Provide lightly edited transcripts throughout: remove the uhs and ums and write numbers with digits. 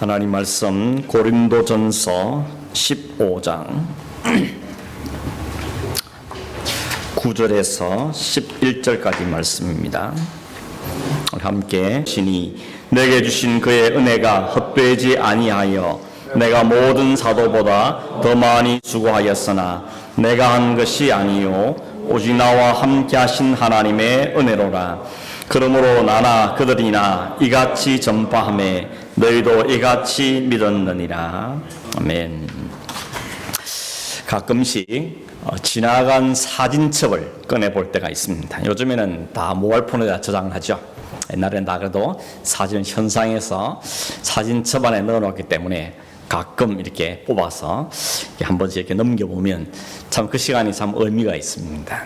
하나님 말씀 고린도전서 15장 9절에서 11절까지 말씀입니다. 함께 신이 내게 주신 그의 은혜가 헛되지 아니하여 내가 모든 사도보다 더 많이 수고하였으나 내가 한 것이 아니요 오직 나와 함께 하신 하나님의 은혜로라. 그러므로 나나 그들이나 이같이 전파하매 너희도 이같이 믿었느니라. 아멘. 가끔씩 지나간 사진첩을 꺼내볼 때가 있습니다. 요즘에는 다 모바일폰에다 저장하죠. 옛날에는 다 그래도 사진을 현상에서 사진첩 안에 넣어놓기 때문에 가끔 이렇게 뽑아서 한 번씩 이렇게 넘겨보면 참 그 시간이 참 의미가 있습니다.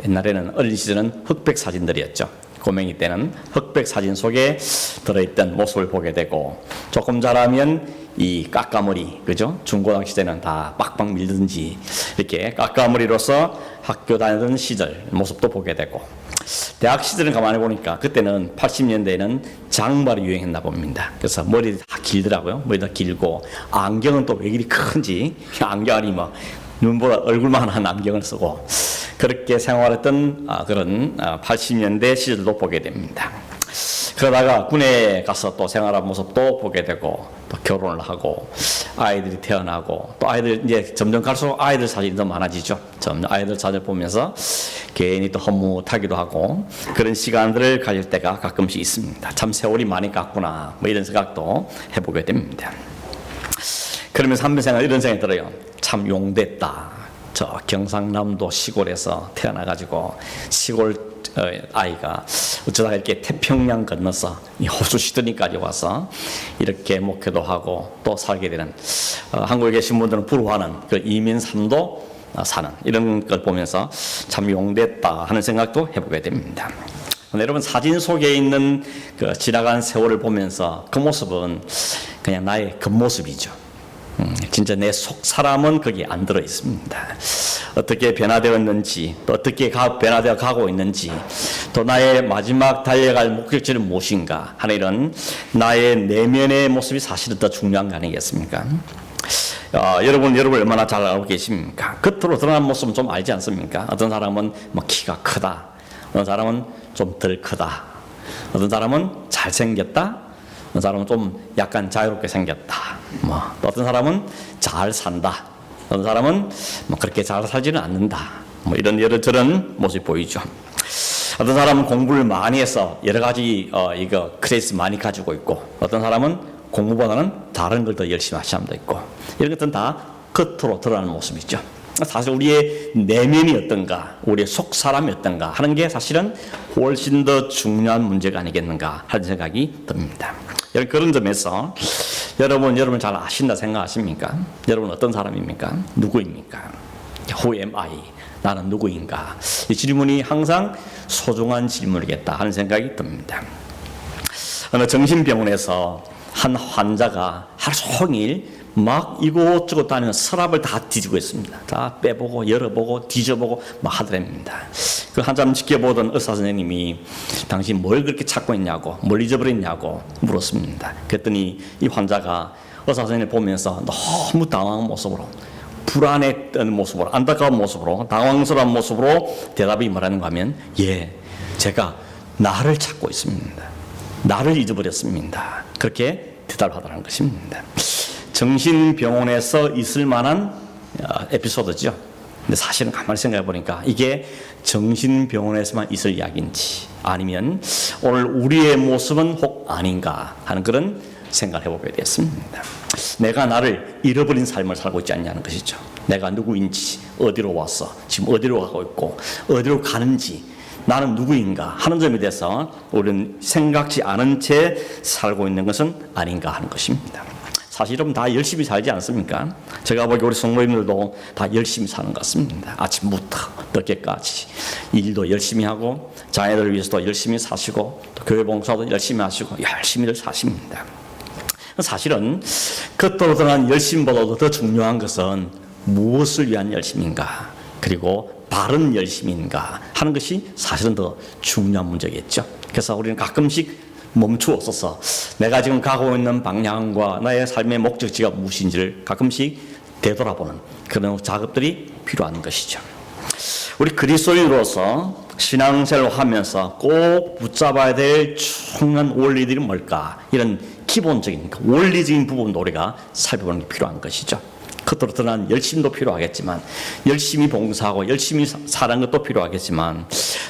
옛날에는 어린 시절은 흑백 사진들이었죠. 고맹이 때는 흑백 사진 속에 들어있던 모습을 보게 되고, 조금 자라면 이 까까머리, 그죠? 중고등학교 때는 다 빡빡 밀든지 이렇게 까까머리로서 학교 다니던 시절 모습도 보게 되고, 대학 시절은 가만히 보니까 그때는 80년대에는 장발이 유행했나 봅니다. 그래서 머리 다 길더라고요. 머리도 길고, 안경은 또 왜 이리 큰지, 안경이 뭐 눈보다 얼굴만 한 안경을 쓰고 그렇게 생활했던 그런 80년대 시절도 보게 됩니다. 그러다가 군에 가서 또 생활한 모습도 보게 되고, 또 결혼을 하고 아이들이 태어나고, 또 아이들 이제 점점 갈수록 아이들 사진이 더 많아지죠. 점점 아이들 사진을 보면서 괜히 또 허무하기도 하고 그런 시간들을 가질 때가 가끔씩 있습니다. 참 세월이 많이 갔구나, 뭐 이런 생각도 해보게 됩니다. 그러면서 한편 생각, 이런 생각이 들어요. 참 용됐다. 저 경상남도 시골에서 태어나가지고 시골 아이가 어쩌다가 이렇게 태평양 건너서 이 호수 시드니까지 와서 이렇게 목회도 하고 또 살게 되는, 한국에 계신 분들은 부러워하는 그 이민 삶도 사는 이런 걸 보면서 참 용됐다 하는 생각도 해보게 됩니다. 여러분, 사진 속에 있는 그 지나간 세월을 보면서 그 모습은 그냥 나의 겉모습이죠. 진짜 내 속 사람은 거기에 안 들어 있습니다. 어떻게 변화되었는지, 또 어떻게 변화되어 가고 있는지, 또 나의 마지막 달려갈 목적지는 무엇인가 하는 이런 나의 내면의 모습이 사실은 더 중요한 거 아니겠습니까? 여러분 얼마나 잘 알고 계십니까? 겉으로 드러난 모습은 좀 알지 않습니까? 어떤 사람은 뭐 키가 크다, 어떤 사람은 좀 덜 크다, 어떤 사람은 잘생겼다, 어떤 사람은 좀 약간 자유롭게 생겼다, 뭐 어떤 사람은 잘 산다, 어떤 사람은 뭐 그렇게 잘 살지는 않는다, 뭐 이런 저런 모습이 보이죠. 어떤 사람은 공부를 많이 해서 여러 가지 이거 크레디트 많이 가지고 있고, 어떤 사람은 공부보다는 다른 걸 더 열심히 하시는 사람도 있고, 이런 것들은 다 겉으로 드러나는 모습이죠. 사실 우리의 내면이 어떤가, 우리의 속 사람이 어떤가 하는 게 사실은 훨씬 더 중요한 문제가 아니겠는가 하는 생각이 듭니다. 그런 점에서 여러분 잘 아신다 생각하십니까? 여러분 어떤 사람입니까? 누구입니까? Who am I? 나는 누구인가? 이 질문이 항상 소중한 질문이겠다 하는 생각이 듭니다. 어느 정신병원에서 한 환자가 하루 종일 막 이곳저곳 다니면서 서랍을 다 뒤지고 있습니다. 다 빼보고 열어보고 뒤져보고 막 하더랍니다. 그 한참 지켜보던 의사 선생님이 당신 뭘 그렇게 찾고 있냐고, 뭘 잊어버렸냐고 물었습니다. 그랬더니 이 환자가 의사 선생님을 보면서 너무 당황한 모습으로, 불안했던 모습으로, 안타까운 모습으로, 당황스러운 모습으로 대답이 뭐라는가 하면, 예, 제가 나를 찾고 있습니다. 나를 잊어버렸습니다. 그렇게 대답하더라는 것입니다. 정신병원에서 있을 만한 에피소드죠. 근데 사실은 가만히 생각해 보니까 이게 정신병원에서만 있을 이야기인지, 아니면 오늘 우리의 모습은 혹 아닌가 하는 그런 생각을 해보게 됐습니다. 내가 나를 잃어버린 삶을 살고 있지 않냐는 것이죠. 내가 누구인지, 어디로 왔어, 지금 어디로 가고 있고 어디로 가는지, 나는 누구인가 하는 점에 대해서 우리는 생각지 않은 채 살고 있는 것은 아닌가 하는 것입니다. 사실은 다 열심히 살지 않습니까? 제가 보기에 우리 성도님들도 다 열심히 사는 것 같습니다. 아침부터 늦게까지 일도 열심히 하고, 자녀들을 위해서도 열심히 사시고, 또 교회 봉사도 열심히 하시고 열심히들 사십니다. 사실은 겉으로 드러난 열심보다도 더 중요한 것은 무엇을 위한 열심인가, 그리고 바른 열심인가 하는 것이 사실은 더 중요한 문제겠죠. 그래서 우리는 가끔씩 멈추었어서 내가 지금 가고 있는 방향과 나의 삶의 목적지가 무엇인지를 가끔씩 되돌아보는 그런 작업들이 필요한 것이죠. 우리 그리스도인으로서 신앙생활을 하면서 꼭 붙잡아야 될 중요한 원리들이 뭘까? 이런 기본적인 원리적인 부분도 우리가 살펴보는 게 필요한 것이죠. 겉으로 드러난 열심도 필요하겠지만, 열심히 봉사하고 열심히 사는 것도 필요하겠지만,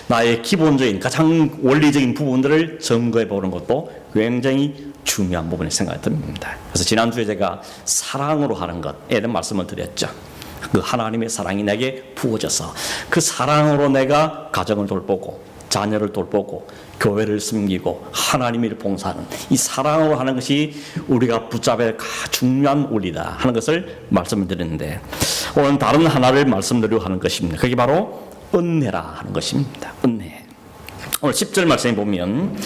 나의 기본적인 가장 원리적인 부분들을 점검해 보는 것도 굉장히 중요한 부분이 생각이 듭니다. 그래서 지난주에 제가 사랑으로 하는 것에 대한 말씀을 드렸죠. 그 하나님의 사랑이 내게 부어져서 그 사랑으로 내가 가정을 돌보고 자녀를 돌보고 교회를 섬기고 하나님을 봉사하는 이 사랑으로 하는 것이 우리가 붙잡아야 할 중요한 원리다 하는 것을 말씀을 드렸는데, 오늘 다른 하나를 말씀드리려고 하는 것입니다. 그게 바로 은혜라 하는 것입니다. 은혜. 오늘 10절 말씀에 보면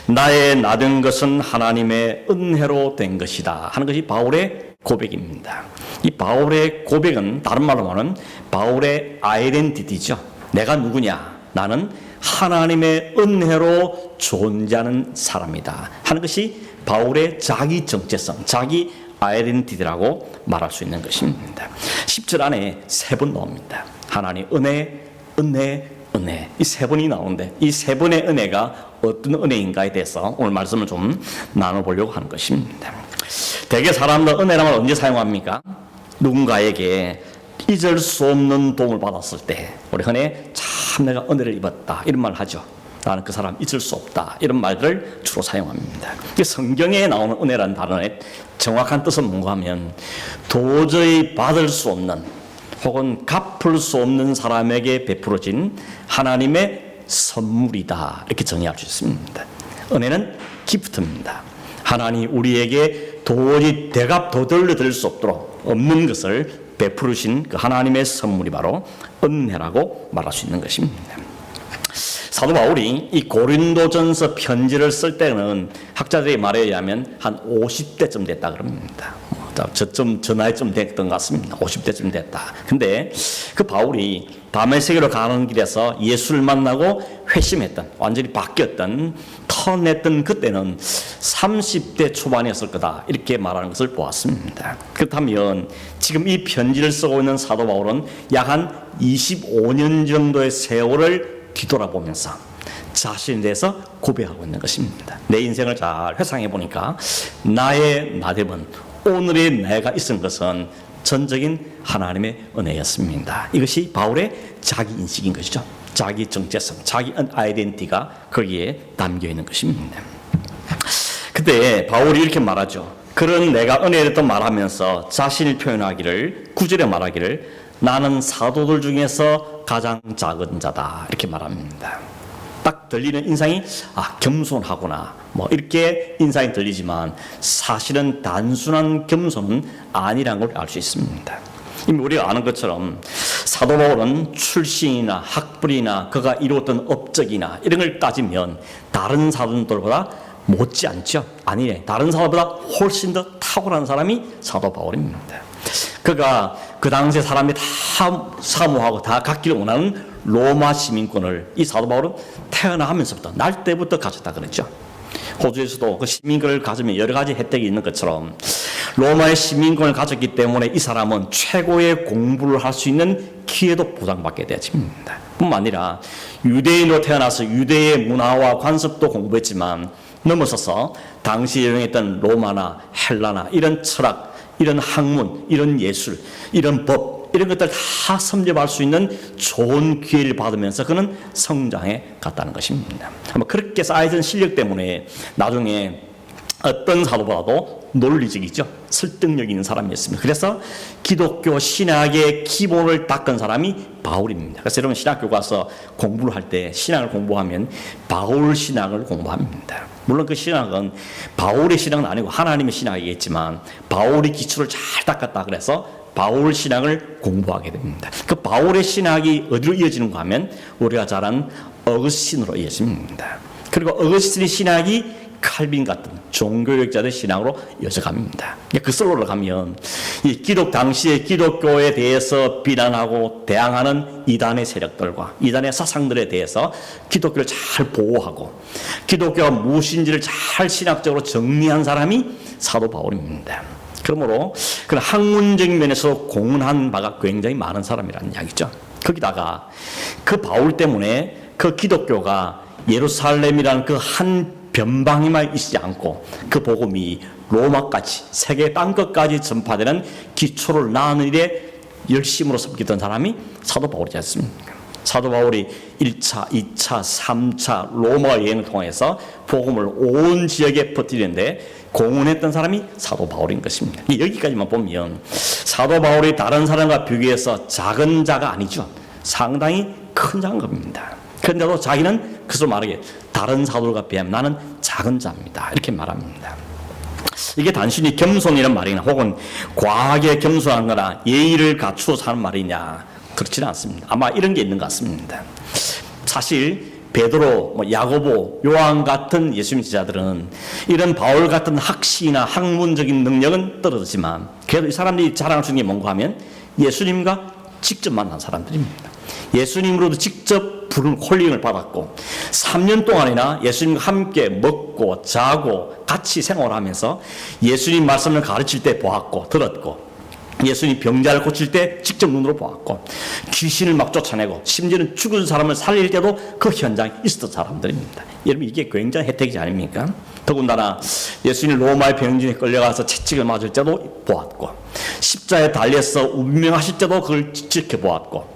나의 나된 것은 하나님의 은혜로 된 것이다 하는 것이 바울의 고백입니다. 이 바울의 고백은 다른 말로 하면 바울의 아이덴티티죠. 내가 누구냐? 나는 하나님의 은혜로 존재하는 사람이다 하는 것이 바울의 자기 정체성, 자기 아이덴티티라고 말할 수 있는 것입니다. 10절 안에 세 번 나옵니다. 하나님 은혜, 은혜, 은혜. 이 세 번이 나오는데 이 세 번의 은혜가 어떤 은혜인가에 대해서 오늘 말씀을 좀 나눠보려고 하는 것입니다. 대개 사람들 은혜라는 걸 언제 사용합니까? 누군가에게 잊을 수 없는 도움을 받았을 때 우리 흔히 참 내가 은혜를 입었다 이런 말을 하죠. 나는 그 사람 잊을 수 없다 이런 말들을 주로 사용합니다. 성경에 나오는 은혜라는 단어의 정확한 뜻은 뭔가 하면 도저히 받을 수 없는 혹은 갚을 수 없는 사람에게 베풀어진 하나님의 선물이다 이렇게 정의할 수 있습니다. 은혜는 기프트입니다. 하나님이 우리에게 도저히 대갚 도들려 드릴 수 없도록 없는 것을 베푸르신 그 하나님의 선물이 바로 은혜라고 말할 수 있는 것입니다. 사도 바울이 이 고린도전서 편지를 쓸 때는 학자들의 말에 의하면 한 50대쯤 됐다 그럽니다. 저쯤 저 나이쯤 됐던 것 같습니다. 50대쯤 됐다. 근데 그 바울이 다메섹으로 가는 길에서 예수를 만나고 회심했던, 완전히 바뀌었던, 턴했던 그때는 30대 초반이었을 거다 이렇게 말하는 것을 보았습니다. 그렇다면 지금 이 편지를 쓰고 있는 사도 바울은 약 한 25년 정도의 세월을 뒤돌아보면서 자신에 대해서 고백하고 있는 것입니다. 내 인생을 잘 회상해 보니까 나의 나됨은, 오늘의 내가 있은 것은 전적인 하나님의 은혜였습니다. 이것이 바울의 자기 인식인 것이죠. 자기 정체성, 자기 아이덴티티가 거기에 담겨 있는 것입니다. 그때 바울이 이렇게 말하죠. 그런 내가 은혜를 또 말하면서 자신을 표현하기를 9절에 말하기를 나는 사도들 중에서 가장 작은 자다 이렇게 말합니다. 딱 들리는 인상이 겸손하구나 뭐 이렇게 인상이 들리지만 사실은 단순한 겸손은 아니라는 걸 알 수 있습니다. 이미 우리가 아는 것처럼 사도 바울은 출신이나 학벌이나 그가 이루었던 업적이나 이런 걸 따지면 다른 사도들보다 못지않죠. 아니래. 다른 사도보다 훨씬 더 탁월한 사람이 사도 바울입니다. 그가 그 당시에 사람이 다 사모하고 다 갖기를 원하는 로마 시민권을 이 사도 바울은 태어나면서부터 날 때부터 가졌다 그랬죠. 호주에서도 그 시민권을 가지면 여러 가지 혜택이 있는 것처럼 로마의 시민권을 가졌기 때문에 이 사람은 최고의 공부를 할 수 있는 기회도 보장받게 되어집니다. 뿐만 아니라 유대인으로 태어나서 유대의 문화와 관습도 공부했지만 넘어서서 당시 유행했던 로마나 헬라나 이런 철학, 이런 학문, 이런 예술, 이런 법 이런 것들 다 섭렵할 수 있는 좋은 기회를 받으면서 그는 성장해 갔다는 것입니다. 그렇게 쌓여진 실력 때문에 나중에 어떤 사도보다도 논리적이죠. 설득력 있는 사람이었습니다. 그래서 기독교 신학의 기본을 닦은 사람이 바울입니다. 그래서 여러분 신학교 가서 공부를 할 때 신학을 공부하면 바울 신학을 공부합니다. 물론 그 신학은 바울의 신학은 아니고 하나님의 신학이겠지만 바울의 기초를 잘 닦았다 그래서 바울 신학을 공부하게 됩니다. 그 바울의 신학이 어디로 이어지는가 하면 우리가 잘 아는 어거스틴으로 이어집니다. 그리고 어거스틴의 신학이 칼빈 같은 종교학자들 신앙으로 이어져갑니다. 그 썰로를 가면 이 당시의 기독교에 대해서 비난하고 대항하는 이단의 세력들과 이단의 사상들에 대해서 기독교를 잘 보호하고 기독교가 무엇인지를 잘 신학적으로 정리한 사람이 사도 바울입니다. 그러므로 그런 학문적인 면에서 공헌한 바가 굉장히 많은 사람이라는 이야기죠. 거기다가 그 바울 때문에 그 기독교가 예루살렘이라는 그 한 변방에만 있지 않고 그 복음이 로마까지 세계 땅끝까지 전파되는 기초를 낳는 일에 열심으로 섬기던 사람이 사도 바울이지 않습니까? 사도 바울이 1차, 2차, 3차 로마 여행을 통해서 복음을 온 지역에 퍼뜨리는데 공헌했던 사람이 사도 바울인 것입니다. 여기까지만 보면 사도 바울이 다른 사람과 비교해서 작은 자가 아니죠. 상당히 큰 자입니다. 그런데도 자기는 그것을 말하기에 다른 사도들과 비하면 나는 작은 자입니다. 이렇게 말합니다. 이게 단순히 겸손이란 말이냐 혹은 과하게 겸손한 거나 예의를 갖추어서 하는 말이냐 그렇지는 않습니다. 아마 이런 게 있는 것 같습니다. 사실 베드로, 야고보, 요한 같은 예수님 제자들은 이런 바울 같은 학식이나 학문적인 능력은 떨어지지만 그래도 이 사람들이 자랑할 수 있는 게 뭔가 하면 예수님과 직접 만난 사람들입니다. 예수님으로도 직접 부른 콜링을 받았고 3년 동안이나 예수님과 함께 먹고 자고 같이 생활하면서 예수님 말씀을 가르칠 때 보았고 들었고 예수님 병자를 고칠 때 직접 눈으로 보았고 귀신을 막 쫓아내고 심지어는 죽은 사람을 살릴 때도 그 현장에 있었던 사람들입니다. 여러분 이게 굉장히 혜택이지 아닙니까? 더군다나 예수님 로마의 병진에 끌려가서 채찍을 맞을 때도 보았고 십자에 달려서 운명하실 때도 그걸 지켜보았고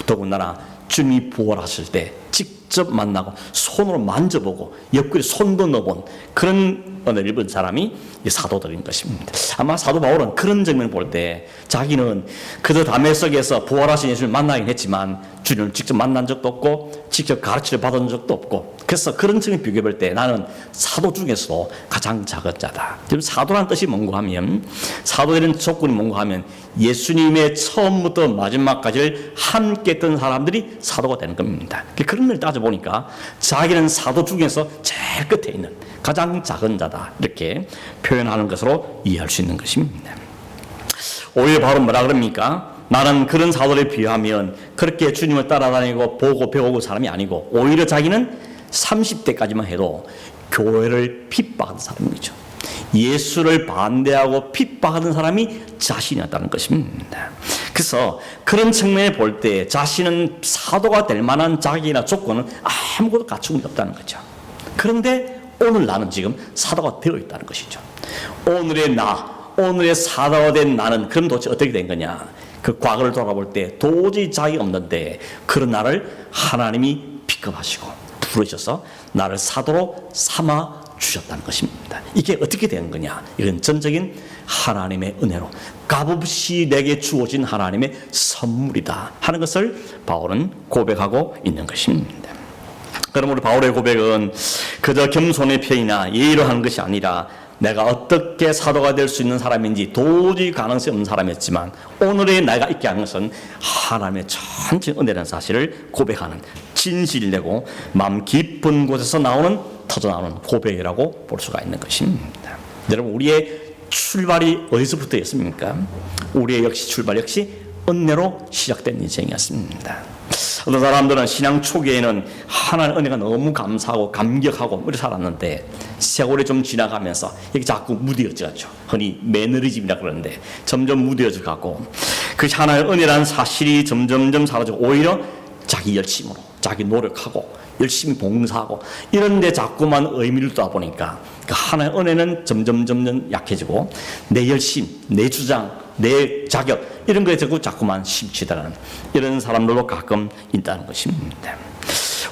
더군다나 주님이 부활하실 때 직접 만나고 손으로 만져보고 옆구리 손도 넣어본 그런 은혜를 입은 사람이 사도들인 것입니다. 아마 사도 바울은 그런 장면을 볼 때 자기는 그저 다메섹에서 부활하신 예수님을 만나긴 했지만 주님을 직접 만난 적도 없고 직접 가르침을 받은 적도 없고 그래서 그런 점을 비교해 볼 때 나는 사도 중에서도 가장 작은 자다. 사도라는 뜻이 뭔가 하면 사도되는 조건이 뭔가 하면 예수님의 처음부터 마지막까지를 함께 했던 사람들이 사도가 되는 겁니다. 그런 걸 따져보니까 자기는 사도 중에서 제일 끝에 있는 가장 작은 자다 이렇게 표현하는 것으로 이해할 수 있는 것입니다. 오히려 바로 뭐라 그럽니까? 나는 그런 사도에 비하면 그렇게 주님을 따라다니고 보고 배우고 사람이 아니고 오히려 자기는 30대까지만 해도 교회를 핍박하는 사람이죠. 예수를 반대하고 핍박하는 사람이 자신이었다는 것입니다. 그래서 그런 측면에 볼 때 자신은 사도가 될 만한 자격이나 조건은 아무것도 갖추고 없다는 거죠. 그런데 오늘 나는 지금 사도가 되어 있다는 것이죠. 오늘의 사도가 된 나는 그럼 도대체 어떻게 된 거냐? 그 과거를 돌아볼 때 도저히 자격이 없는데 그런 나를 하나님이 픽업하시고 부르셔서 나를 사도로 삼아 주셨다는 것입니다. 이게 어떻게 된 거냐? 이건 전적인 하나님의 은혜로 값없이 내게 주어진 하나님의 선물이다 하는 것을 바울은 고백하고 있는 것입니다. 그러므로 바울의 고백은 그저 겸손의 표현이나 예의로 하는 것이 아니라 내가 어떻게 사도가 될 수 있는 사람인지 도저히 가능성이 없는 사람이었지만 오늘의 내가 있게 하는 것은 하나님의 천지 은혜라는 사실을 고백하는 진실되고 마음 깊은 곳에서 터져나오는 고백이라고 볼 수가 있는 것입니다. 여러분 우리의 출발이 어디서부터였습니까? 우리의 출발 역시 은혜로 시작된 인생이었습니다. 어떤 사람들은 신앙 초기에는 하나님의 은혜가 너무 감사하고 감격하고 이렇게 살았는데 세월이 좀 지나가면서 이게 자꾸 무뎌져가죠. 흔히 매너리즘이라 그러는데 점점 무뎌져 가고 그 하나님의 은혜라는 사실이 점점점 사라지고 오히려 자기 열심으로 자기 노력하고 열심히 봉사하고 이런 데 자꾸만 의미를 두다 보니까 그 하나의 은혜는 점점 약해지고 내 열심, 내 주장, 내 자격 이런 거에 자꾸만 심취하는 이런 사람들도 가끔 있다는 것입니다.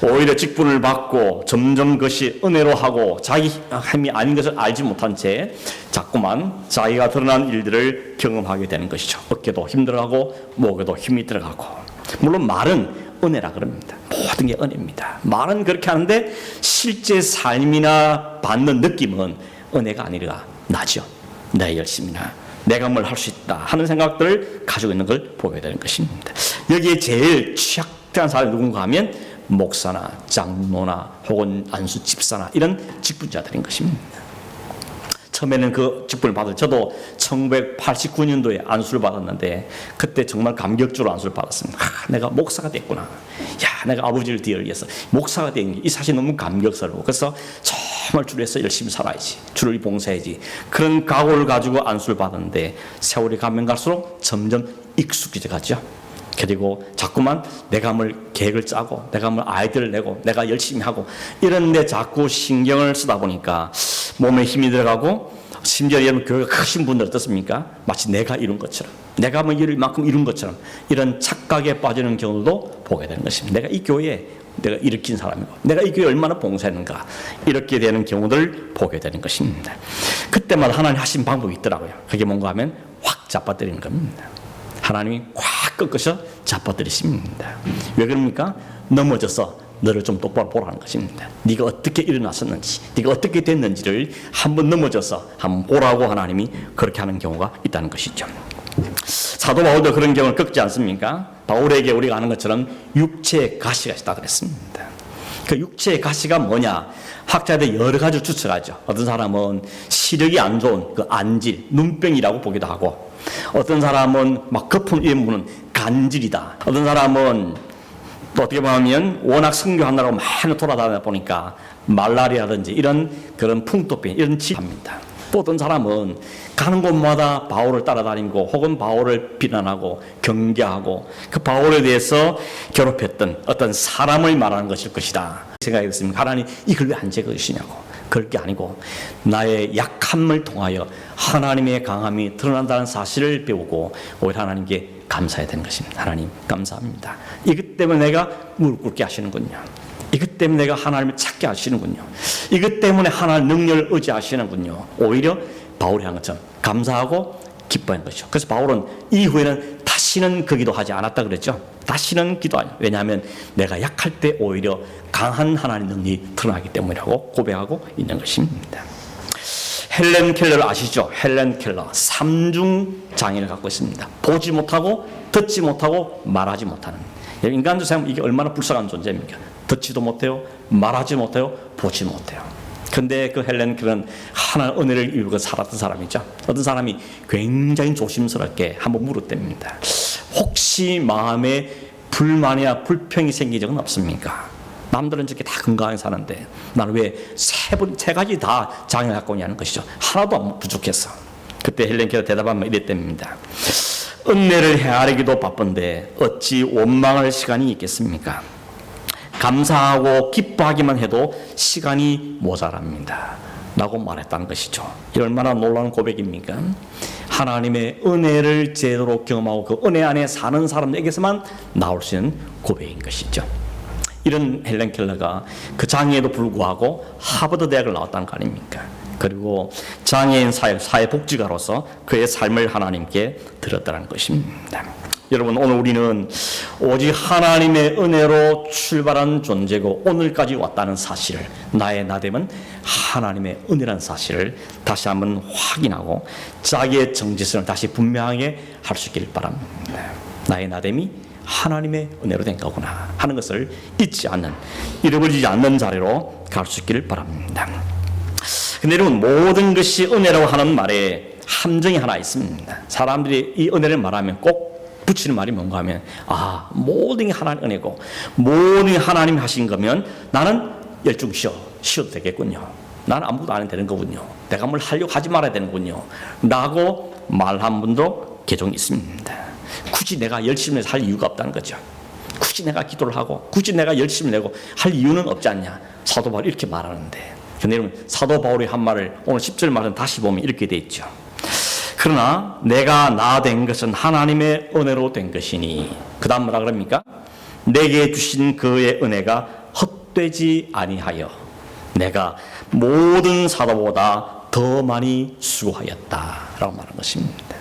오히려 직분을 받고 점점 그것이 은혜로 하고 자기 힘이 아닌 것을 알지 못한 채 자꾸만 자기가 드러난 일들을 경험하게 되는 것이죠. 어깨도 힘들어가고 목에도 힘이 들어가고 물론 말은 은혜라 그럽니다. 모든 게 은혜입니다. 말은 그렇게 하는데 실제 삶이나 받는 느낌은 은혜가 아니라 나죠. 내 열심이나 내가 뭘 할 수 있다 하는 생각들을 가지고 있는 걸 보게 되는 것입니다. 여기에 제일 취약한 사람이 누군가 하면 목사나 장로나 혹은 안수 집사나 이런 직분자들인 것입니다. 처음에는 그 직분을 받을 저도 1989년도에 안수를 받았는데 그때 정말 감격적으로 안수를 받았습니다. 내가 목사가 됐구나. 야, 내가 아버지를 뒤를 위해서 목사가 된 게 이 사실 너무 감격스러워. 그래서 정말 주를 위해서 열심히 살아야지. 주를 봉사해야지. 그런 각오를 가지고 안수를 받았는데 세월이 가면 갈수록 점점 익숙해져 가죠. 그리고 자꾸만 내가 뭘 계획을 짜고 내가 뭘 아이디어를 내고 내가 열심히 하고 이런 데 자꾸 신경을 쓰다 보니까 몸에 힘이 들어가고 심지어 여러분 교회가 크신 분들 어떻습니까? 마치 내가 이룬 것처럼 내가 뭐 이룰 만큼 이룬 것처럼 이런 착각에 빠지는 경우도 보게 되는 것입니다. 내가 이 교회에 내가 일으킨 사람이고 내가 이 교회에 얼마나 봉사했는가 이렇게 되는 경우를 보게 되는 것입니다. 그때마다 하나님 하신 방법이 있더라고요. 그게 뭔가 하면 확 잡아뜨리는 겁니다. 하나님이 확 꺾으셔 잡아뜨리십니다. 왜 그럽니까? 넘어져서 너를 좀 똑바로 보라는 것입니다. 네가 어떻게 일어났었는지 네가 어떻게 됐는지를 한번 넘어져서 한번 보라고 하나님이 그렇게 하는 경우가 있다는 것이죠. 사도 바울도 그런 경우를 겪지 않습니까? 바울에게 우리가 아는 것처럼 육체의 가시가 있다 그랬습니다. 그 육체의 가시가 뭐냐? 학자들이 여러 가지를 추측하죠. 어떤 사람은 시력이 안 좋은 그 안질, 눈병이라고 보기도 하고 어떤 사람은 막 거품 이런 분은 간질이다. 어떤 사람은 또 어떻게 보면 워낙 선교하느라고 많이 돌아다니다 보니까 말라리아든지 이런 그런 풍토병 이런 질환입니다. 또 어떤 사람은 가는 곳마다 바울을 따라다니고 혹은 바울을 비난하고 경계하고 그 바울에 대해서 괴롭혔던 어떤 사람을 말하는 것일 것이다 생각이 됐습니다. 하나님 이걸 왜 안 제거하시냐고. 그럴 게 아니고 나의 약함을 통하여 하나님의 강함이 드러난다는 사실을 배우고 오히려 하나님께 감사해야 되는 것입니다. 하나님 감사합니다. 이것 때문에 내가 무릎 꿇게 하시는군요. 이것 때문에 내가 하나님을 찾게 하시는군요. 이것 때문에 하나님 능력을 의지하시는군요. 오히려 바울이 한 것처럼 감사하고 기뻐하는 것이죠. 그래서 바울은 이후에는 다시는 그 기도하지 않았다 그랬죠. 다시는 기도하지. 왜냐하면 내가 약할 때 오히려 강한 하나님의 능력이 드러나기 때문이라고 고백하고 있는 것입니다. 헬렌 켈러를 아시죠? 헬렌 켈러 3중 장애를 갖고 있습니다. 보지 못하고 듣지 못하고 말하지 못하는. 인간도 생각하면 이게 얼마나 불쌍한 존재입니까? 듣지도 못해요, 말하지 못해요, 보지 못해요. 근데 그 헬렌 켈러는 하나의 은혜를 입고 살았던 사람이죠. 어떤 사람이 굉장히 조심스럽게 한번 물었답니다. 혹시 마음에 불만이나 불평이 생긴 적은 없습니까? 남들은 저렇게 다 건강하게 사는데 나는 왜 세 가지 다 장애를 갖고 있냐는 것이죠. 하나도 부족했어. 그때 헬렌 켈러 대답하면 이랬답니다. 은혜를 헤아리기도 바쁜데 어찌 원망할 시간이 있겠습니까? 감사하고 기뻐하기만 해도 시간이 모자랍니다 라고 말했다는 것이죠. 얼마나 놀라운 고백입니까? 하나님의 은혜를 제대로 경험하고 그 은혜 안에 사는 사람에게서만 나올 수 있는 고백인 것이죠. 이런 헬렌 켈러가 그 장애에도 불구하고 하버드 대학을 나왔다는 거 아닙니까? 그리고 장애인 사회복지가로서 그의 삶을 하나님께 드렸다는 것입니다. 여러분, 오늘 우리는 오직 하나님의 은혜로 출발한 존재고 오늘까지 왔다는 사실을, 나의 나됨은 하나님의 은혜라는 사실을 다시 한번 확인하고 자기의 정체성을 다시 분명하게 할 수 있기를 바랍니다. 나의 나됨이 하나님의 은혜로 된 거구나 하는 것을 잊지 않는, 잃어버리지 않는 자리로 갈 수 있기를 바랍니다. 근데 여러분, 모든 것이 은혜라고 하는 말에 함정이 하나 있습니다. 사람들이 이 은혜를 말하면 꼭 붙이는 말이 뭔가 하면, 모든 게 하나님 은혜고 모든 게 하나님이 하신 거면 나는 열중 쉬어도 되겠군요. 나는 아무것도 안 해도 되는 거군요. 내가 뭘 하려고 하지 말아야 되는군요 라고 말한 분도 개종 있습니다. 굳이 내가 열심히 해서 할 이유가 없다는 거죠. 굳이 내가 기도를 하고 굳이 내가 열심히 내고 할 이유는 없지 않냐. 사도 바울이 이렇게 말하는데, 근데 여러분, 사도 바울이 한 말을 오늘 10절 말은 다시 보면 이렇게 돼 있죠. 그러나 내가 나 된 것은 하나님의 은혜로 된 것이니, 그 다음 뭐라 그럽니까? 내게 주신 그의 은혜가 헛되지 아니하여 내가 모든 사도보다 더 많이 수고하였다 라고 말한 것입니다.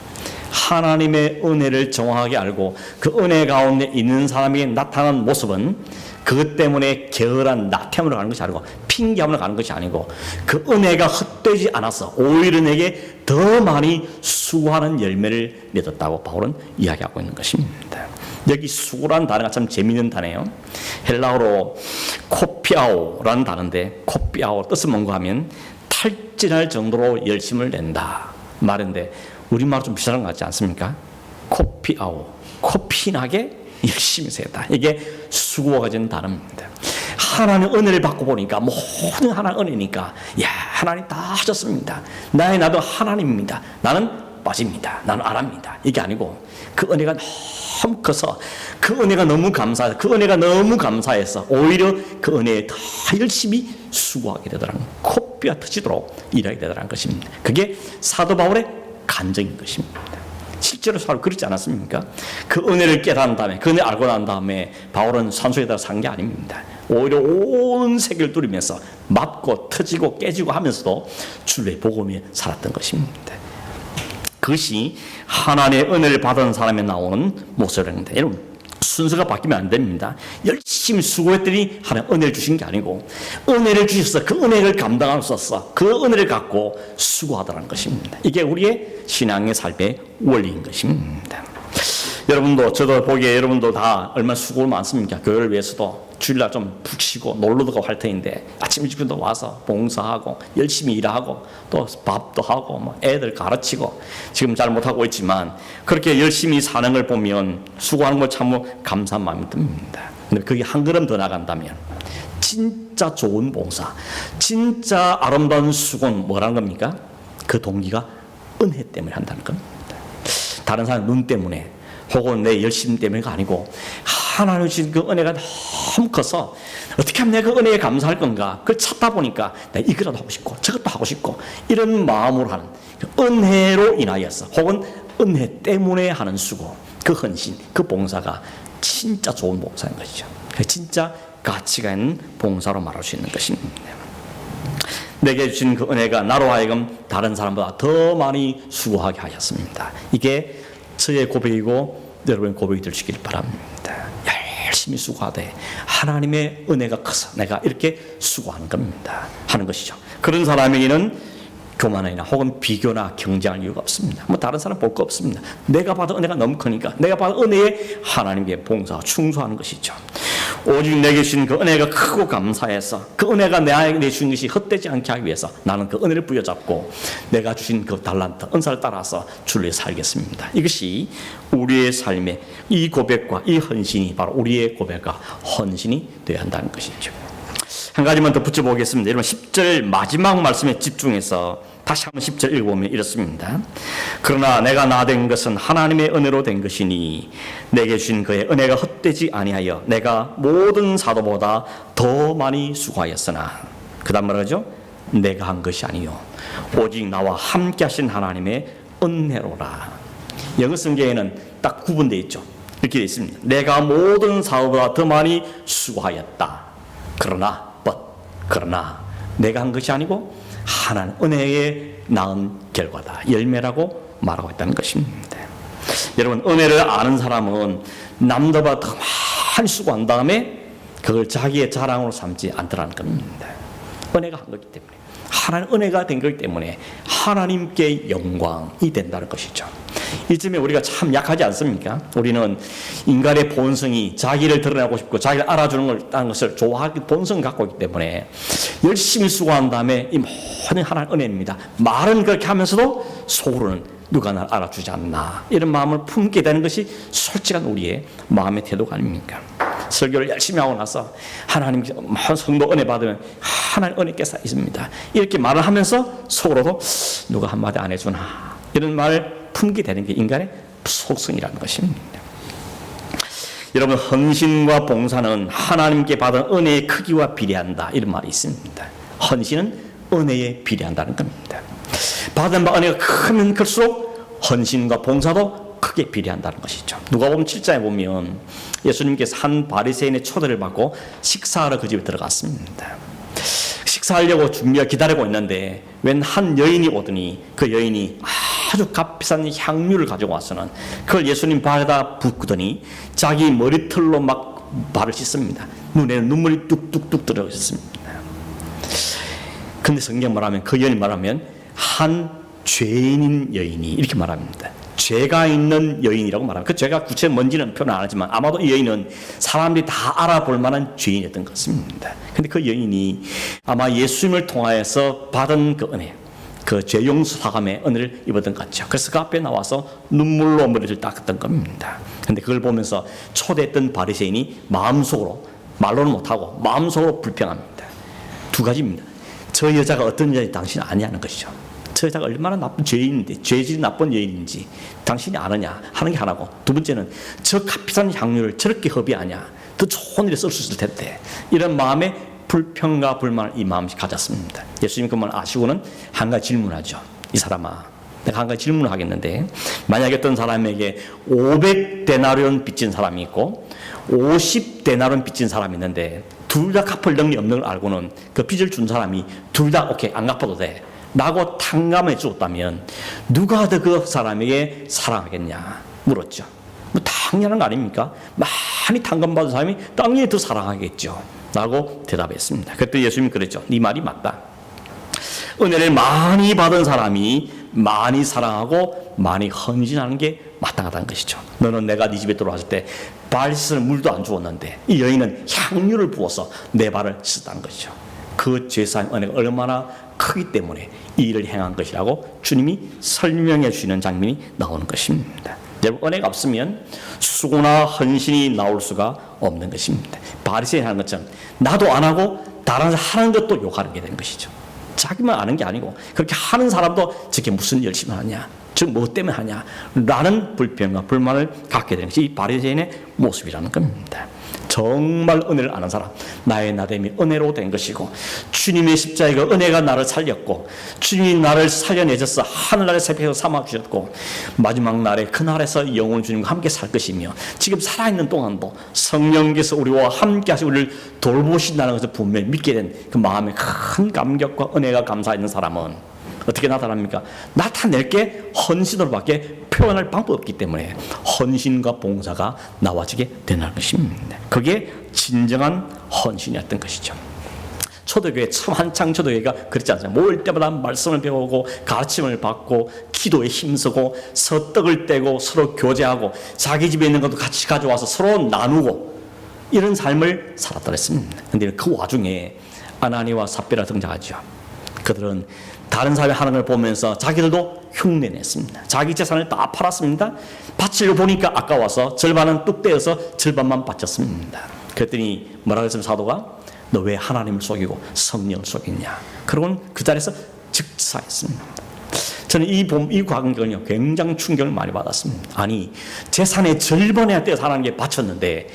하나님의 은혜를 정확하게 알고 그 은혜 가운데 있는 사람에게 나타난 모습은 그것 때문에 게으른 낙태함으로 가는 것이 아니고 핑계함으로 가는 것이 아니고 그 은혜가 헛되지 않아서 오히려 내게 더 많이 수고하는 열매를 맺었다고 바울은 이야기하고 있는 것입니다. 여기 수고라는 단어가 참 재미있는 단어예요. 헬라어로 코피아오라는 단어인데, 코피아오 뜻은 뭔가 하면 탈진할 정도로 열심을 낸다 말인데, 우리말 좀 비슷한 것 같지 않습니까? 코피아오, 코피나게 열심히 세다. 이게 수고가 가진 단어입니다. 하나님 은혜를 받고 보니까 모든 하나님 은혜니까, 야, 하나님 다 하셨습니다. 나도 하나님입니다. 나는 빠집니다. 나는 안 합니다. 이게 아니고, 그 은혜가 너무 커서, 그 은혜가 너무 감사해서, 그 은혜가 너무 감사해서 오히려 그 은혜에 더 열심히 수고하게 되더라는, 코뼈가 터지도록 일하게 되더라는 것입니다. 그게 사도 바울의 간증인 것입니다. 실제로 바로 그렇지 않았습니까? 그 은혜를 깨달은 다음에, 그 은혜를 알고 난 다음에 바울은 산소에다 산 게 아닙니다. 오히려 온 세계를 뚫으면서 맞고 터지고 깨지고 하면서도 주의 복음에 살았던 것입니다. 그것이 하나님의 은혜를 받은 사람에 나오는 모습입니다. 여러분, 순서가 바뀌면 안 됩니다. 열심히 수고했더니 하나님 은혜를 주신 게 아니고, 은혜를 주셔서 그 은혜를 감당할 수 없어 그 은혜를 갖고 수고하더라는 것입니다. 이게 우리의 신앙의 삶의 원리인 것입니다. 여러분도, 저도 보기에 여러분도 다 얼마나 수고 많습니까? 교회를 위해서도 주일날 좀 푹 쉬고 놀러도 가고 할 터인데, 아침 일찍부터 와서 봉사하고 열심히 일하고 또 밥도 하고 뭐 애들 가르치고, 지금 잘 못하고 있지만 그렇게 열심히 사는 걸 보면 수고하는 걸 참 감사한 마음이 듭니다. 근데 그게 한 걸음 더 나간다면 진짜 좋은 봉사, 진짜 아름다운 수고는 뭐라는 겁니까? 그 동기가 은혜 때문에 한다는 겁니다. 다른 사람 눈 때문에 혹은 내 열심 때문에가 아니고, 하나님 주신 그 은혜가 너무 커서 어떻게 하면 내가 그 은혜에 감사할 건가, 그걸 찾다 보니까 내가 이거라도 하고 싶고 저것도 하고 싶고, 이런 마음으로 하는 그 은혜로 인하여서 혹은 은혜 때문에 하는 수고, 그 헌신, 그 봉사가 진짜 좋은 봉사인 것이죠. 진짜 가치가 있는 봉사로 말할 수 있는 것입니다. 내게 주신 그 은혜가 나로 하여금 다른 사람보다 더 많이 수고하게 하였습니다. 이게 저의 고백이고 여러분의 고백이 될 수 있길 바랍니다. 열심히 수고하되 하나님의 은혜가 커서 내가 이렇게 수고하는 겁니다. 하는 것이죠. 그런 사람에게는 교만이나 혹은 비교나 경쟁할 이유가 없습니다. 뭐 다른 사람 볼 거 없습니다. 내가 받은 은혜가 너무 크니까 내가 받은 은혜에 하나님께 봉사, 충성하는 것이죠. 오직 내게 주신 그 은혜가 크고 감사해서 그 은혜가 내게 주신 것이 헛되지 않게 하기 위해서 나는 그 은혜를 부여잡고 내가 주신 그 달란트, 은사를 따라서 주를 위해 살겠습니다. 이것이 우리의 삶의 이 고백과 이 헌신이 바로 우리의 고백과 헌신이 되어야 한다는 것이죠. 한 가지만 더 붙여보겠습니다. 여러분 10절 마지막 말씀에 집중해서 다시 한번 10절 읽어보면 이렇습니다. 그러나 내가 나 된 것은 하나님의 은혜로 된 것이니 내게 주신 그의 은혜가 헛되지 아니하여 내가 모든 사도보다 더 많이 수고하였으나, 그 다음 말하죠. 내가 한 것이 아니요 오직 나와 함께 하신 하나님의 은혜로라. 영어 성경에는 딱 구분되어 있죠. 이렇게 되어 있습니다. 내가 모든 사도보다 더 많이 수고하였다. 그러나 내가 한 것이 아니고 하나님 은혜에 낳은 결과다, 열매라고 말하고 있다는 것입니다. 여러분, 은혜를 아는 사람은 남들보다 더 많이 수고한 다음에 그걸 자기의 자랑으로 삼지 않더라는 겁니다. 은혜가 한 거기 때문에, 하나님 은혜가 된 거기 때문에 하나님께 영광이 된다는 것이죠. 이쯤에 우리가 참 약하지 않습니까? 우리는 인간의 본성이 자기를 드러내고 싶고 자기를 알아주는 것을 좋아하기 본성을 갖고 있기 때문에 열심히 수고한 다음에 이 모든 하나님의 은혜입니다. 말은 그렇게 하면서도 속으로는 누가 나를 알아주지 않나, 이런 마음을 품게 되는 것이 솔직한 우리의 마음의 태도가 아닙니까? 설교를 열심히 하고 나서 하나님 성도 은혜 받으면 하나님 은혜께서 있습니다, 이렇게 말을 하면서 속으로도 누가 한마디 안 해주나, 이런 말을 품게 되는 게 인간의 속성이라는 것입니다. 여러분, 헌신과 봉사는 하나님께 받은 은혜의 크기와 비례한다, 이런 말이 있습니다. 헌신은 은혜에 비례한다는 겁니다. 받은 바 은혜가 크면 클수록 헌신과 봉사도 크게 비례한다는 것이죠. 누가복음 7장에 보면 예수님께서 한 바리새인의 초대를 받고 식사하러 그 집에 들어갔습니다. 식사하려고 기다리고 있는데 웬 한 여인이 오더니 그 여인이 아주 값비싼 향유를 가지고 와서는 그걸 예수님 발에다 붓더니 자기 머리털로 막 발을 씻습니다. 눈에는 눈물이 뚝뚝뚝 들어있습니다. 근데 성경 말하면, 그 여인이 말하면 한 죄인인 여인이 이렇게 말합니다. 죄가 있는 여인이라고 말합니다. 그 죄가 구체 뭔지는 표현 안 하지만 아마도 이 여인은 사람들이 다 알아볼 만한 죄인이었던 것 같습니다. 근데 그 여인이 아마 예수님을 통하여서 받은 그 은혜, 그 죄 용서 사함의 은혜를 입었던 것 같죠. 그래서 그 앞에 나와서 눈물로 머리를 닦았던 겁니다. 근데 그걸 보면서 초대했던 바리새인이 마음속으로, 말로는 못하고 마음속으로 불평합니다. 두 가지입니다. 저 여자가 어떤 여자인지 당신은 아냐는 것이죠. 저 여자가 얼마나 나쁜 죄인인데, 죄질이 나쁜 여인인지 당신이 아느냐 하는 게 하나고, 두 번째는 저 값비싼 향료를 저렇게 허비하냐, 더 좋은 일에 쓸 수 있을 텐데, 이런 마음에 불평과 불만을 이 마음이 가졌습니다. 예수님 그만 아시고는 한 가지 질문하죠. 이 사람아, 내가 한 가지 질문을 하겠는데, 만약에 어떤 사람에게 500데나리온 빚진 사람이 있고 50데나리온 빚진 사람이 있는데 둘 다 갚을 능력이 없는 걸 알고는 그 빚을 준 사람이 둘 다 오케이 안 갚아도 돼 라고 탕감해 주었다면 누가 더 그 사람에게 사랑하겠냐 물었죠. 뭐 당연한 거 아닙니까? 많이 탕감받은 사람이 당연히 더 사랑하겠죠 라고 대답했습니다. 그때 예수님이 그랬죠. 네 말이 맞다. 은혜를 많이 받은 사람이 많이 사랑하고 많이 헌신하는 게 마땅하다는 것이죠. 너는 내가 네 집에 들어왔을 때 발 씻을 물도 안 주었는데 이 여인은 향유를 부어서 내 발을 씻었다는 것이죠. 그 죄사함의 은혜가 얼마나 크기 때문에 이 일을 행한 것이라고 주님이 설명해 주시는 장면이 나오는 것입니다. 여러분, 은혜가 없으면 수고나 헌신이 나올 수가 없는 것입니다. 바리새인 하는 것처럼 나도 안 하고 다른 사람 하는 것도 욕하는 게 되는 것이죠. 자기만 아는 게 아니고 그렇게 하는 사람도 저게 무슨 열심히 하냐, 저 뭐 때문에 하냐 라는 불평과 불만을 갖게 되는 것이 이 바리새인의 모습이라는 겁니다. 정말 은혜를 아는 사람, 나의 나됨이 은혜로 된 것이고 주님의 십자가가 은혜가 나를 살렸고 주님이 나를 살려내셔서 하늘나라의 새벽에서 삼아주셨고 마지막 날에 그날에서 영원 주님과 함께 살 것이며 지금 살아있는 동안도 성령께서 우리와 함께 하시고 우리를 돌보신다는 것을 분명히 믿게 된 그 마음에 큰 감격과 은혜가 감사있는 사람은 어떻게 나타납니까? 나타낼 게 헌신으로밖에 표현할 방법이 없기 때문에 헌신과 봉사가 나와지게 되는 것입니다. 그게 진정한 헌신이었던 것이죠. 초대교회 참 한창 초대교회가 그렇지 않습니까? 모일 때마다 말씀을 배우고 가르침을 받고 기도에 힘쓰고 서떡을 떼고 서로 교제하고 자기 집에 있는 것도 같이 가져와서 서로 나누고 이런 삶을 살았다 그랬습니다. 그런데 그 와중에 아나니와 삽비라 등장하죠. 그들은 다른 사람이 하는 걸 보면서 자기들도 흉내냈습니다. 자기 재산을 다 팔았습니다. 바치려 보니까 아까워서 절반은 뚝 떼어서 절반만 바쳤습니다. 그랬더니 뭐라고 했습니까? 사도가 너 왜 하나님을 속이고 성령을 속였냐. 그러고는 그 자리에서 즉사했습니다. 저는 이 광경은요 굉장히 충격을 많이 받았습니다. 아니 재산의 절반에 떼어서 하나님께 바쳤는데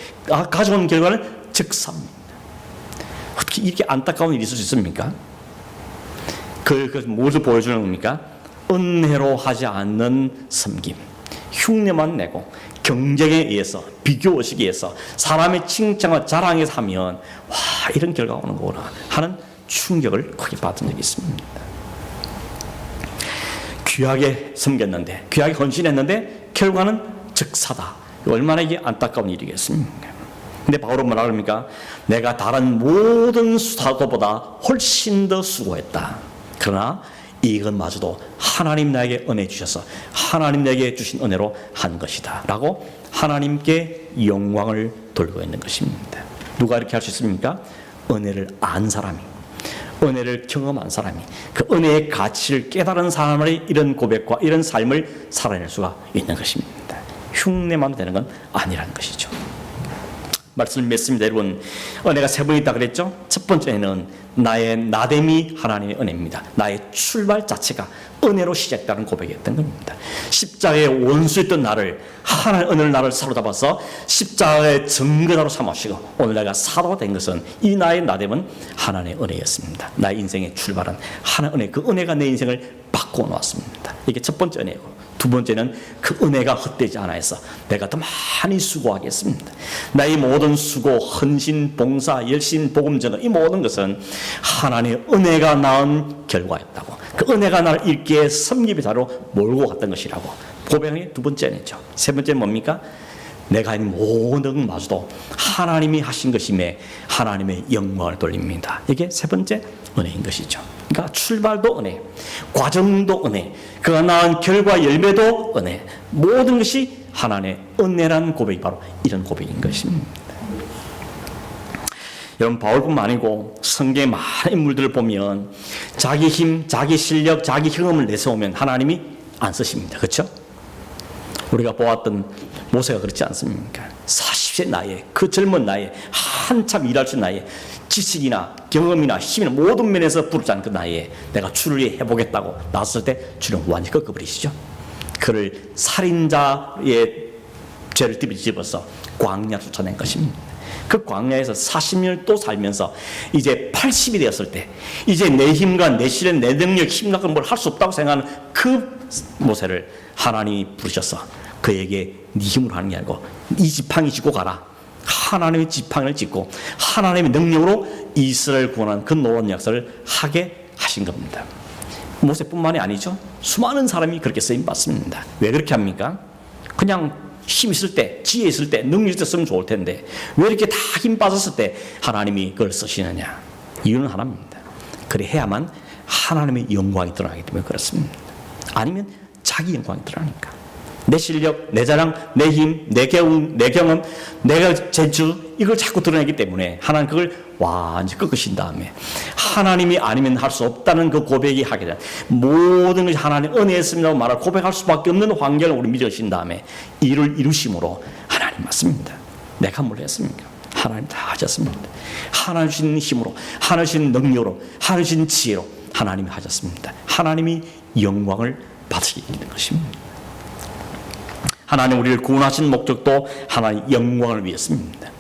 가져온 결과는 즉사입니다. 어떻게 이렇게 안타까운 일이 있을 수 있습니까? 무엇을 보여주는 겁니까? 은혜로 하지 않는 섬김, 흉내만 내고 경쟁에 의해서 비교의식에 의해서 사람의 칭찬과 자랑에서 하면 와 이런 결과가 오는 거구나 하는 충격을 크게 받은 적이 있습니다. 귀하게 섬겼는데 귀하게 헌신했는데 결과는 즉사다. 얼마나 이게 안타까운 일이겠습니까? 근데 바울은 뭐라 그럽니까? 내가 다른 모든 사도보다 훨씬 더 수고했다. 그러나 이것마저도 하나님 나에게 은혜 주셔서 하나님 나에게 주신 은혜로 한 것이다 라고 하나님께 영광을 돌고 있는 것입니다. 누가 이렇게 할 수 있습니까? 은혜를 안 사람이, 은혜를 경험한 사람이, 그 은혜의 가치를 깨달은 사람의 이런 고백과 이런 삶을 살아낼 수가 있는 것입니다. 흉내만 되는 건 아니라는 것이죠. 말씀을 맺습니다. 여러분, 은혜가 세 번 있다 그랬죠? 첫 번째는 나의 나됨이 하나님의 은혜입니다. 나의 출발 자체가 은혜로 시작되는 고백이었던 겁니다. 십자가의 원수였던 나를 하나님의 은혜를 나를 사로잡아서 십자가의 증거자로 삼으시고 오늘 내가 사도가 된 것은 이 나의 나됨은 하나님의 은혜였습니다. 나의 인생의 출발은 하나님의 은혜, 그 은혜가 내 인생을 바꾸어 놓았습니다. 이게 첫 번째 은혜고, 두 번째는 그 은혜가 헛되지 않아 해서 내가 더 많이 수고하겠습니다. 나의 모든 수고, 헌신, 봉사, 열심, 복음 전도 이 모든 것은 하나님의 은혜가 낳은 결과였다고, 그 은혜가 나를 일기에 섬김의 자로 몰고 갔던 것이라고 고백이 두 번째죠. 세 번째는 뭡니까? 내가 이 모든 마저도 하나님이 하신 것임에 하나님의 영광을 돌립니다. 이게 세 번째 은혜인 것이죠. 그러니까 출발도 은혜, 과정도 은혜, 그가 낳은 결과 열매도 은혜, 모든 것이 하나님의 은혜라는 고백이 바로 이런 고백인 것입니다. 여러분, 바울뿐만 아니고 성경의 많은 인물들을 보면 자기 힘, 자기 실력, 자기 경험을 내세우면 하나님이 안 쓰십니다. 그렇죠? 우리가 보았던 모세가 그렇지 않습니까? 40세 나이에, 그 젊은 나이에, 한참 일할 수 있는 나이에 지식이나 경험이나 힘이나 모든 면에서 부르지 않은 그 나이에 내가 주를 위해 해보겠다고 나섰을 때 주는 완전히 꺾어버리시죠. 그를 살인자의 죄를 뒤집어서 광야로 쫓아낸 것입니다. 그 광야에서 40년을 또 살면서 이제 80이 되었을 때 이제 내 힘과 내 실력, 내 능력, 힘과 뭘 할 수 없다고 생각하는 그 모세를 하나님이 부르셔서 그에게 네 힘으로 하는 게 아니고 이 지팡이 짚고 가라. 하나님의 지팡이를 짚고 하나님의 능력으로 이스라엘 구원하는 그 놀라운 역사를 하게 하신 겁니다. 모세뿐만이 아니죠. 수많은 사람이 그렇게 쓰임받습니다. 왜 그렇게 합니까? 그냥 힘 있을 때, 지혜 있을 때, 능력 있을 때 쓰면 좋을 텐데 왜 이렇게 다 힘 빠졌을 때 하나님이 그걸 쓰시느냐? 이유는 하나입니다. 그래 해야만 하나님의 영광이 드러나기 때문에 그렇습니다. 아니면 자기 영광이 드러나니까. 내 실력, 내 자랑, 내 힘, 내 경험, 내가 재주 이걸 자꾸 드러내기 때문에 하나님 그걸 완전히 꺾으신 다음에 하나님이 아니면 할 수 없다는 그 고백이 하게 된 모든 것이 하나님 은혜였습니다고 말할 고백할 수밖에 없는 환경을 우리 믿으신 다음에 이를 이루심으로 하나님 맞습니다. 내가 뭘 했습니까? 하나님 다 하셨습니다. 하나님 주신 힘으로, 하나님 주신 능력으로, 하나님 주신 지혜로 하나님이 하셨습니다. 하나님이 영광을 받으시게 되는 것입니다. 하나님 우리를 구원하신 목적도 하나님 영광을 위해서입니다.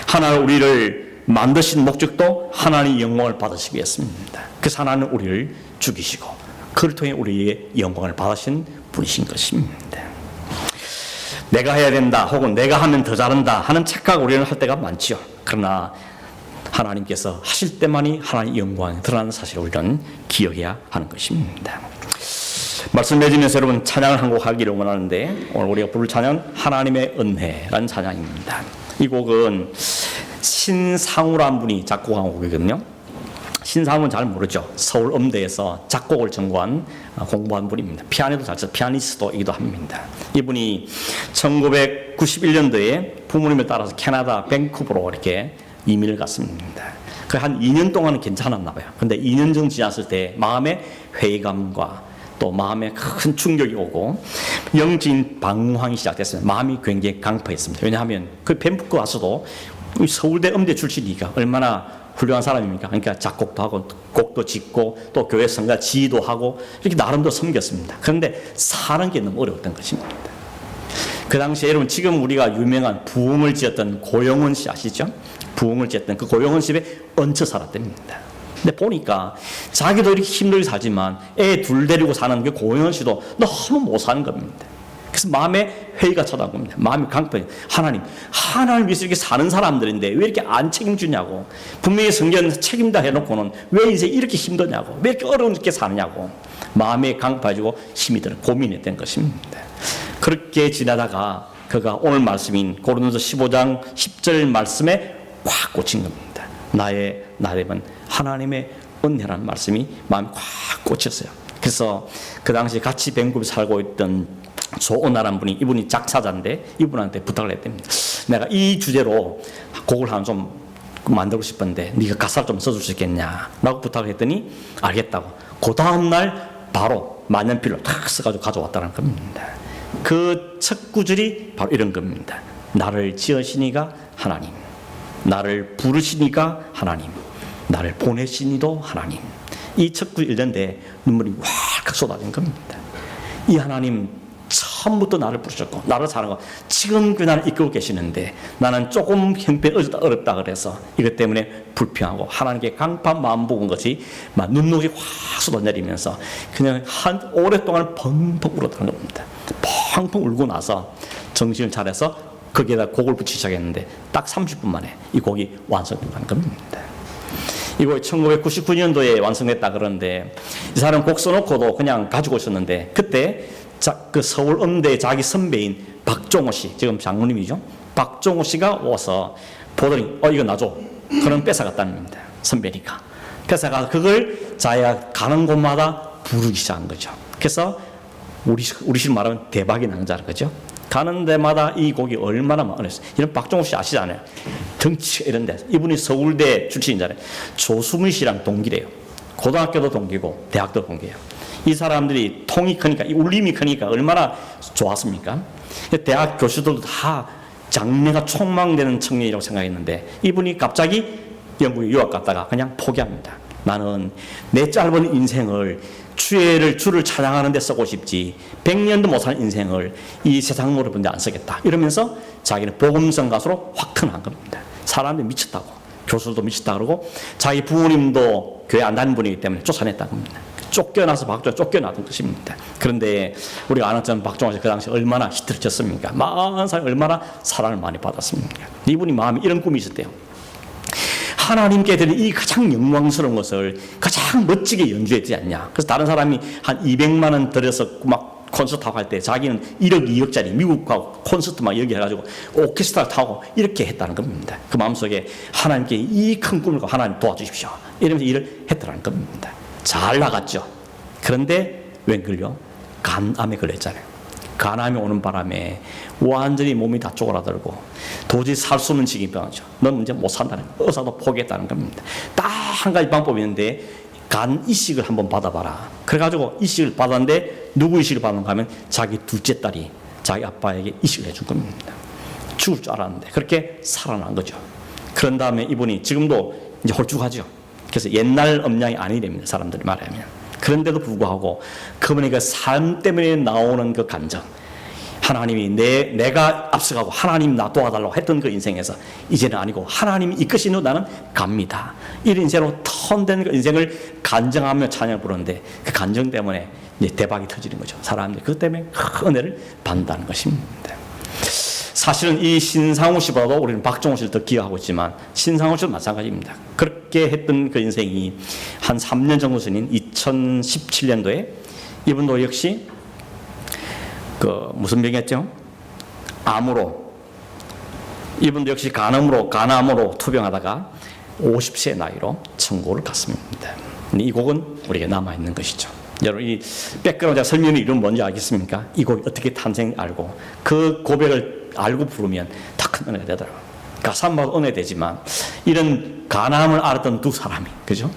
하나님 우리를 만드신 목적도 하나님 영광을 받으시기 위해서입니다. 그래서 하나님 우리를 죽이시고 그를 통해 우리의 영광을 받으신 분이신 것입니다. 내가 해야 된다 혹은 내가 하면 더 잘한다 하는 착각 우리는 할 때가 많지요. 그러나 하나님께서 하실 때만이 하나님의 영광이 드러나는 사실을 우리는 기억해야 하는 것입니다. 말씀 맺으면서 여러분 찬양을 한 곡 하기를 원하는데 오늘 우리가 부를 찬양 하나님의 은혜라는 찬양입니다. 이 곡은 신상우라는 분이 작곡한 곡이거든요. 신상우는 잘 모르죠. 서울 음대에서 작곡을 전공한 공부한 분입니다. 피아노도 잘 쳐 피아니스트이기도 합니다. 이분이 1991년도에 부모님을 따라서 캐나다 밴쿠버로 이렇게 이민을 갔습니다. 그 한 2년 동안은 괜찮았나 봐요. 근데 2년 정도 지났을 때 마음의 회의감과 또 마음에 큰 충격이 오고 영적인 방황이 시작됐어요. 마음이 굉장히 강팍했습니다. 왜냐하면 그 밴쿠버 와서도 서울대 음대 출신이니까 얼마나 훌륭한 사람입니까? 그러니까 작곡도 하고 곡도 짓고 또 교회 성가 지휘도 하고 이렇게 나름대로 섬겼습니다. 그런데 사는 게 너무 어려웠던 것입니다. 그 당시에 여러분 지금 우리가 유명한 부흥을 지었던 고영원 씨 아시죠? 부흥을 지었던 그 고영원 집에 얹혀 살았답니다. 근데 보니까 자기도 이렇게 힘들게 살지만 애 둘 데리고 사는 그 고영원 씨도 너무 못 사는 겁니다. 그래서 마음에 회의가 찾아온 겁니다. 마음이 강팍해. 하나님 위해서 이렇게 사는 사람들인데 왜 이렇게 안 책임주냐고. 분명히 성경 책임다 해놓고는 왜 이제 이렇게 힘드냐고. 왜 이렇게 어렵게 사느냐고. 마음이 강팍해지고 힘이 드는 고민했던 것입니다. 그렇게 지나다가 그가 오늘 말씀인 고린도서 15장 10절 말씀에 확 꽂힌 겁니다. 나의 나됨은 하나님의 은혜라는 말씀이 마음에 확 꽂혔어요. 그래서 그 당시 같이 밴쿠버에 살고 있던 조은아라는 분이 이분이 작사자인데 이분한테 부탁을 했답니다. 내가 이 주제로 곡을 하나 좀 만들고 싶은데 네가 가사를 좀 써줄 수 있겠냐 라고 부탁을 했더니 알겠다고 그 다음날 바로 만년필로 탁 써가지고 가져왔다는 겁니다. 그 첫 구절이 바로 이런 겁니다. 나를 지으시니가 하나님, 나를 부르시니가 하나님, 나를 보내시니도 하나님. 이 첫 구절 읽는데 눈물이 확 쏟아진 겁니다. 이 하나님 처음부터 나를 부르셨고 나를 사랑하고 지금 그 나를 이끌고 계시는데 나는 조금 형편이 어렵다 그래서 이것 때문에 불평하고 하나님께 강팍 마음 먹은 것이 막 눈물이 확 쏟아내리면서 그냥 한 오랫동안 펑펑 울었다는 겁니다. 펑펑 울고 나서 정신을 차려서 거기에다 곡을 붙이기 시작했는데 딱 30분 만에 이 곡이 완성된 겁니다. 이 곡이 1999년도에 완성됐다 그러는데 이 사람 곡 써놓고도 그냥 가지고 있었는데 그때 그 서울 음대 자기 선배인 박종호 씨, 지금 장로님이죠. 박종호 씨가 와서 보더니 이거 놔줘. 그럼 뺏어갔다는 겁니다. 선배니까. 뺏어가서 그걸 자기가 가는 곳마다 부르기 시작한 거죠. 그래서 우리식 말하면 대박이 난 자는 거죠. 가는 데마다 이 곡이 얼마나 많았어요. 이런 박종호 씨 아시잖아요. 덩치 이런 데. 이분이 서울대 출신이잖아요. 조수문 씨랑 동기래요. 고등학교도 동기고 대학도 동기예요. 이 사람들이 통이 크니까, 이 울림이 크니까 얼마나 좋았습니까? 대학 교수들도 다 장래가 촉망되는 청년이라고 생각했는데 이분이 갑자기 영국에 유학 갔다가 그냥 포기합니다. 나는 내 짧은 인생을 주를 찬양하는 데 쓰고 싶지 100년도 못 사는 인생을 이 세상 노래 부르는 데 안 쓰겠다. 이러면서 자기는 복음성 가수로 확 턴한 겁니다. 사람들이 미쳤다고, 교수들도 미쳤다 그러고 자기 부모님도 교회 안 다니는 분이기 때문에 쫓아냈다는 겁니다. 쫓겨나서 박종호 쫓겨나던 것입니다. 그런데 우리가 아는 것처럼 박종호 씨 그 당시 얼마나 히트를 쳤습니까? 많은 사람이 얼마나 사랑을 많이 받았습니까? 이분이 마음에 이런 꿈이 있었대요. 하나님께 드린 이 가장 영광스러운 것을 가장 멋지게 연주했지 않냐. 그래서 다른 사람이 한 200만 원 들여서 막 콘서트 하고 할 때 자기는 1억 2억짜리 미국 가고 콘서트 막 여기 해가지고 오케스트라 타고 이렇게 했다는 겁니다. 그 마음속에 하나님께 이 큰 꿈을 갖고 하나님 도와주십시오. 이러면서 일을 했다는 겁니다. 잘 나갔죠. 그런데 웬걸요? 간암에 걸렸잖아요. 간암이 오는 바람에 완전히 몸이 다 쪼그라들고 도저히 살 수 없는 지경이죠. 넌 이제 못 산다는 거예요. 의사도 포기했다는 겁니다. 딱 한 가지 방법이 있는데 간 이식을 한번 받아봐라. 그래가지고 이식을 받았는데 누구 이식을 받는가 하면 자기 둘째 딸이 자기 아빠에게 이식을 해준 겁니다. 죽을 줄 알았는데 그렇게 살아난 거죠. 그런 다음에 이분이 지금도 이제 홀쭉하죠. 그래서 옛날 음량이 아니랍니다. 사람들이 말하면. 그런데도 불구하고 그분의 그 삶 때문에 나오는 그 감정, 하나님이 내가 앞서가고 하나님 나 도와달라고 했던 그 인생에서 이제는 아니고 하나님이 이끄시는 나는 갑니다. 이런 인생으로 턴된 그 인생을 간증하며 찬양 부르는데 그 간증 때문에 이제 대박이 터지는 거죠. 사람들이 그것 때문에 큰 은혜를 받는다는 것입니다. 사실은 이 신상우 씨보다도 우리는 박종호 씨를 더 기억하고 있지만 신상우 씨도 마찬가지입니다. 그렇게 했던 그 인생이 한 3년 정도 전인 2017년도에 이분도 역시 그 무슨 병이었죠? 암으로, 이분도 역시 간암으로 투병하다가 50세 나이로 천국을 갔습니다. 이 곡은 우리에게 남아있는 것이죠. 여러분, 이 백그라운드 설명이 이름 뭔지 알겠습니까? 이 곡이 어떻게 탄생 알고 그 고백을 알고 부르면 더 큰 은혜가 되더라고요. 가사만 은혜되지만 이런 간암을 앓았던 두 사람이, 그죠?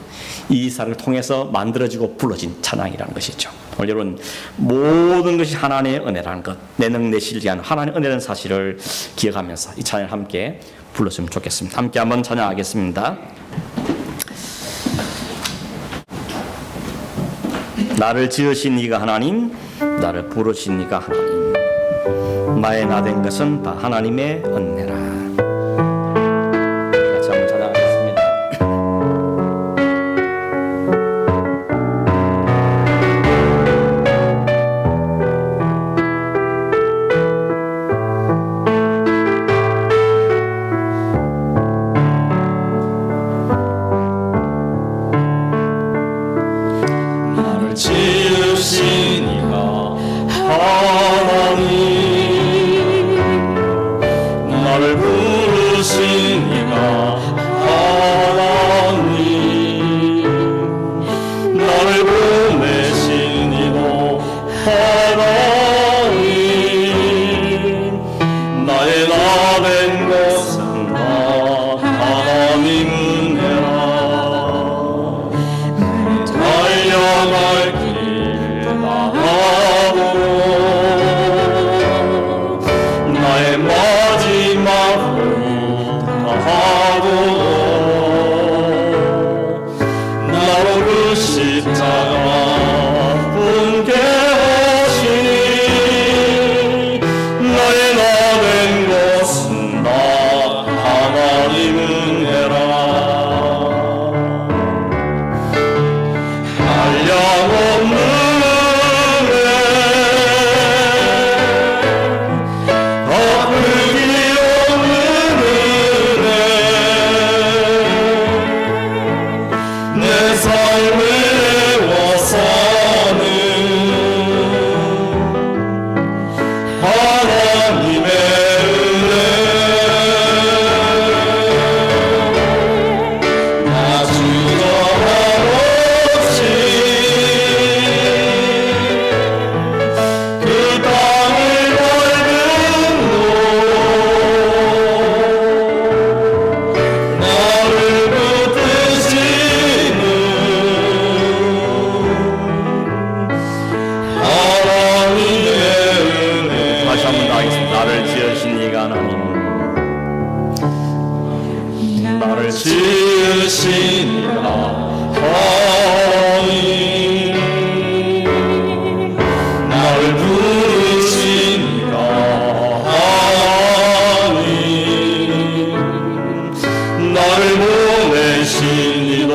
이 사람을 통해서 만들어지고 불러진 찬양이라는 것이죠. 여러분, 모든 것이 하나님의 은혜라는 것, 내 능 내 실지 않은 하나님의 은혜라는 사실을 기억하면서 이 찬양을 함께 불렀으면 좋겠습니다. 함께 한번 찬양하겠습니다. 나를 지으신 이가 하나님, 나를 부르신 이가 하나님, 나의 나 된 것은 다 하나님의 은혜라. 같이 한번 찬양하겠습니다. 나를 지으신 이가 하나님, 나를 지으시니라 하니 나를 부르시니라 하니 나를 보내시니라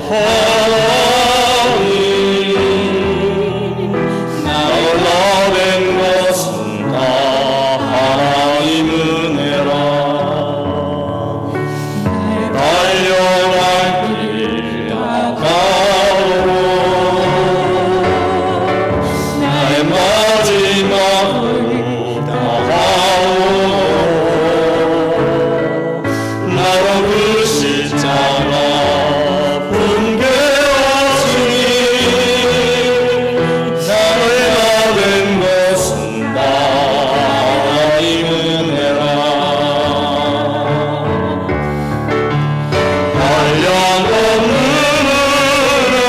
하니 나를 나된 것은 다 하나님 은혜라 달려갈 길 다가오고 나의 마지막은 다가오고 나로 그 십자가 분개하시니 나를 나된 것은 다 하나님 은혜라 한량 없는 은혜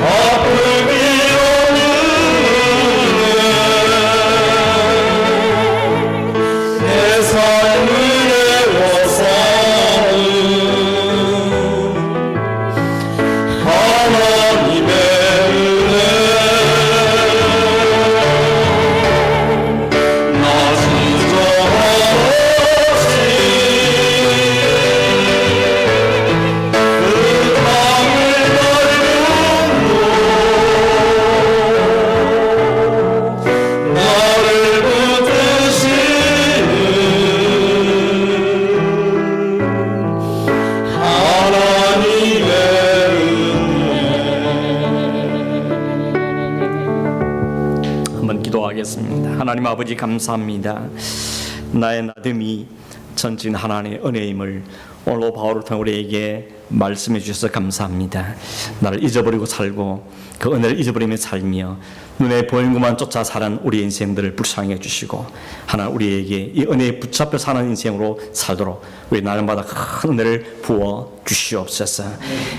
갚음이 없는 은혜 내 삶을 애워서는 하나님의 은혜 나 진정 없이 그 땅을 밟음으로 나를 붙드시는 하나님의 은혜. 한번 기도하겠습니다. 하나님 아버지 감사합니다. 나의 나됨이 전진 하나님의 은혜임을 오늘 바울을 통해 우리에게 말씀해 주셔서 감사합니다. 나를 잊어버리고 살고 그 은혜를 잊어버리며 살며 눈에 보이는 것만 쫓아 사는 우리 인생들을 불쌍히 해주시고 하나님 우리에게 이 은혜에 붙잡혀 사는 인생으로 살도록 우리 날마다 큰 은혜를 부어 주시옵소서.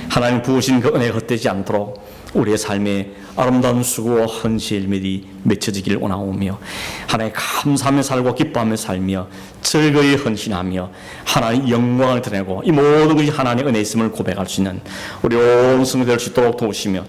하나님 부으신 그 은혜가 헛되지 않도록 우리의 삶에 아름다운 수고와 헌신일들이 맺혀지길 원하오며 하나님 감사하며 살고 기뻐하며 살며 즐거이 헌신하며 하나님 영광을 드러내고 이 모든 것이 하나님의 은혜 있음을 고백할 수 있는 우리 온 성도들 될 수 있도록 도우시며